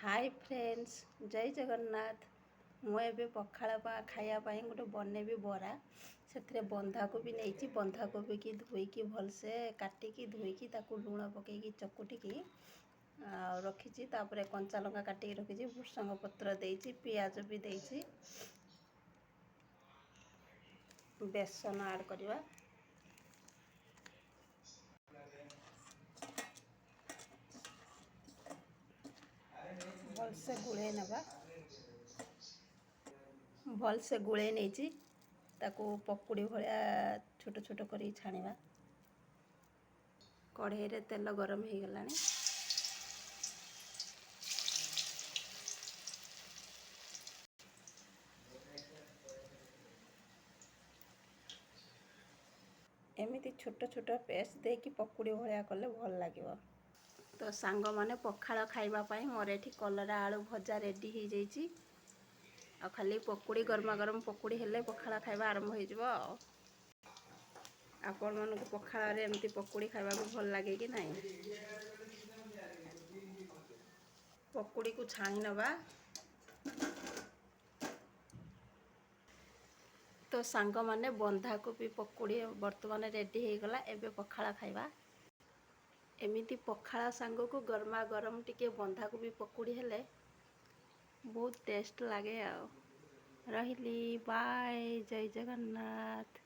Hi friends, जय जगन्नाथ। मुझे पखाड़ खायापाई गोटे बनैबी बरा से बंधाकोबी नहीं बंधाकोबी की धोईकी भलसे काटिकी धोईकी ताकू लुण पकईकी चकुटिकी रखी कंचा लंका काटिकी रखी भृसंग पत्र देइछि पियाज भी देइछि बेसन ऐड करवा भलसे गुड़े नवा भलसे गुड़े नहीं ताकू पकुड़ी भाया छोट छोट कर छाणवा। कढ़ई रे तेल गरम हो गला एमती छोट छोट पेस्ट देकी पकुड़ी भाया कले भल लगे। तो सांग माने पखाड़ खाइबापाई मोर एठी कलरा आलू भजा रेडी हो जाइए। आ खाली पकुड़ी गरमा गरम पकुड़ी हेले पखाड़ खाइबा आरंभ हो जिवो। आपण मानक पखाड़ रे एमती पकुड़ी खाइबा को भल लागे कि नहीं। पकुड़ी को छाणी नबा। तो सांग माने बंधाकोबी पकुड़ी वर्तमान रेडी हो गला। एबे पखाड़ खाइबा। एमिति पखाड़ सांग को गरमा गरम टिके बंधाकोबी पकुड़ी हेले बहुत टेस्ट लगे। रही बाय, जय जगन्नाथ।